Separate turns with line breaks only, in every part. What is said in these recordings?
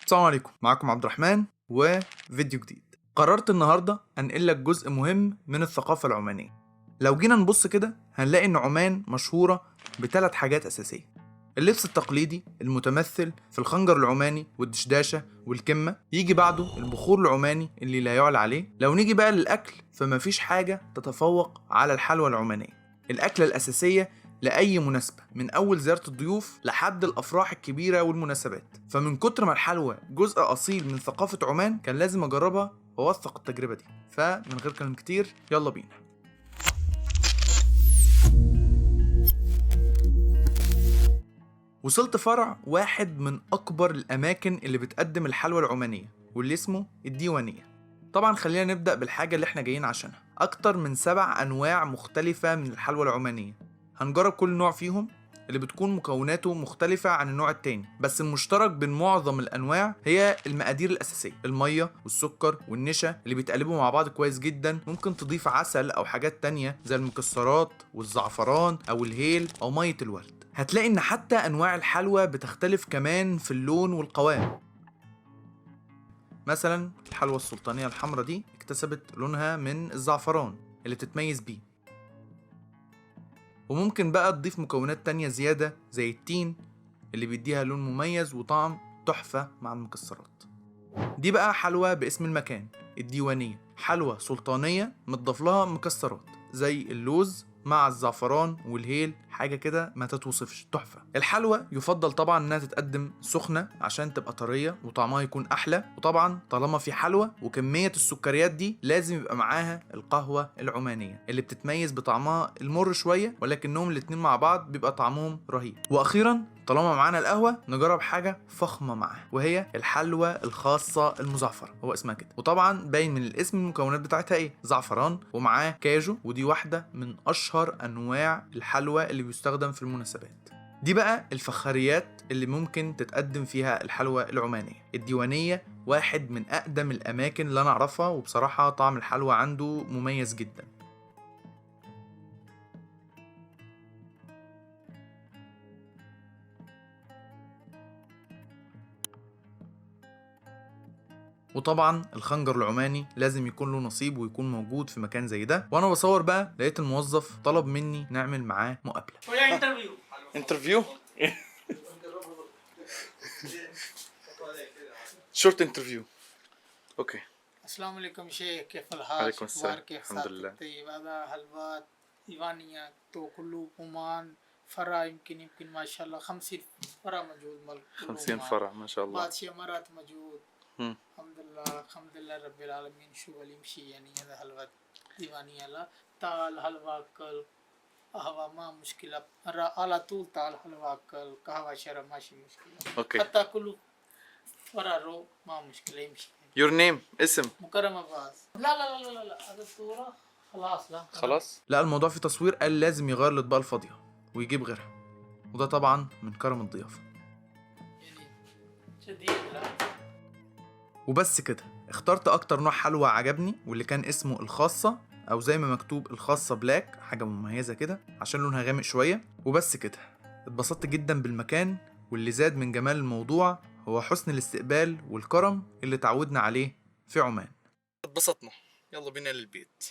السلام عليكم، معكم عبد الرحمن وفيديو جديد. قررت النهارده انقل لك جزء مهم من الثقافه العمانيه. لو جينا نبص كده هنلاقي ان عمان مشهوره بثلاث حاجات اساسيه: اللبس التقليدي المتمثل في الخنجر العماني والدشداشه والكمه، يجي بعده البخور العماني اللي لا يعلى عليه. لو نيجي بقى للاكل فمفيش حاجه تتفوق على الحلوى العمانيه، الاكله الاساسيه لأي مناسبة من أول زيارة الضيوف لحد الأفراح الكبيرة والمناسبات. فمن كتر ما الحلوى جزء أصيل من ثقافة عمان كان لازم أجربها وأوثق التجربة دي. فمن غير كلام كتير يلا بينا. وصلت فرع واحد من أكبر الأماكن اللي بتقدم الحلوى العمانية واللي اسمه الديوانية. طبعا خلينا نبدأ بالحاجة اللي احنا جايين عشانها. أكتر من 7 أنواع مختلفة من الحلوى العمانية، هنجرب كل نوع فيهم اللي بتكون مكوناته مختلفة عن النوع التاني، بس المشترك بين معظم الأنواع هي المقادير الأساسية: المية والسكر والنشا اللي بيتقلبوا مع بعض كويس جدا. ممكن تضيف عسل أو حاجات تانية زي المكسرات والزعفران أو الهيل أو مية الورد. هتلاقي إن حتى أنواع الحلوى بتختلف كمان في اللون والقوام. مثلا الحلوى السلطانية الحمراء دي اكتسبت لونها من الزعفران اللي تتميز بيه. وممكن بقى تضيف مكونات تانية زيادة زي التين اللي بيديها لون مميز وطعم تحفة مع المكسرات. دي بقى حلوى باسم المكان، الديوانية، حلوى سلطانية متضاف لها مكسرات زي اللوز مع الزعفران والهيل، حاجة كده ما تتوصفش، تحفة. الحلوى يفضل طبعا انها تتقدم سخنة عشان تبقى طرية وطعمها يكون احلى، وطبعا طالما في حلوى وكمية السكريات دي لازم يبقى معاها القهوة العمانية اللي بتتميز بطعمها المر شوية، ولكنهم الاتنين مع بعض بيبقى طعمهم رهيب. واخيرا طالما معانا القهوة نجرب حاجة فخمة معاها، وهي الحلوى الخاصة المزعفرة، هو اسمها كده. وطبعا باين من الاسم المكونات بتاعتها ايه، زعفران ومعاه كاجو، ودي واحدة من اشهر انواع الحلوى اللي بيستخدم في المناسبات. دي بقى الفخاريات اللي ممكن تتقدم فيها الحلوى العمانية. الديوانية واحد من اقدم الاماكن اللي انا اعرفها، وبصراحة طعم الحلوى عنده مميز جدا. وطبعا الخنجر العماني لازم يكون له نصيب ويكون موجود في مكان زي ده. وانا بصور بقى لقيت الموظف طلب مني نعمل معاه مقابله. انترفيو شورت انترفيو. اوكي.
السلام عليكم شيخ، كيف الحال؟
عليكم السلام.
كيف
الحمد لله.
طيب، هذا حلوات ديوانية تو كله عمان فرع، يمكن ما شاء الله 50 فرع موجود.
50 فرع ما شاء الله.
بعض شمارات موجود. الحمد لله رب العالمين. شو اللي يمشي يعني. هذا حلوات ديوانية لا تعال حلوة كل قهوة ما مشكلة، على طول تعال حلوة كل قهوة شرب ماشي مشكلة.
اوكي.
حتى كله فرع رو ما مشكلة يمشي.
يور نيم، اسم.
مكرم عباس. لا هذا الصورة خلاص. لا
خلاص. لا الموضوع في تصوير، قال لازم يغير الاطباق الفاضيه ويجيب غيرها، وده طبعا من كرم الضيافه.
يعني شديد. لا
وبس كده اخترت اكتر نوع حلوى عجبني، واللي كان اسمه الخاصة، او زي ما مكتوب الخاصة بلاك، حاجة مميزة كده عشان لونها غامق شوية. وبس كده اتبسطت جدا بالمكان، واللي زاد من جمال الموضوع هو حسن الاستقبال والكرم اللي تعودنا عليه في عمان. اتبسطنا، يلا بينا للبيت.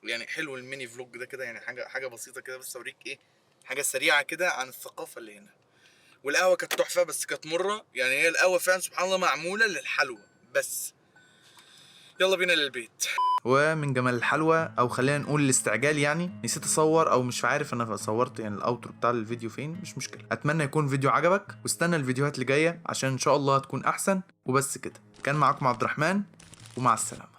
يعني حلو الميني فلوج ده كده، يعني حاجة بسيطة كده، بس اوريك ايه، حاجة سريعة كده عن الثقافة اللي هنا. والقهوة كانت تحفة بس كانت مرة، يعني هي القهوة فعلا سبحان الله معمولة للحلوى بس. يلا بينا للبيت. ومن جمال الحلوى، او خلينا نقول الاستعجال، يعني نسيت اصور، او مش عارف انا صورت يعني الاوترو بتاع الفيديو فين، مش مشكله. اتمنى يكون الفيديو عجبك، واستنى الفيديوهات اللي جايه عشان ان شاء الله هتكون احسن. وبس كده، كان معاكم عبد الرحمن، ومع السلامه.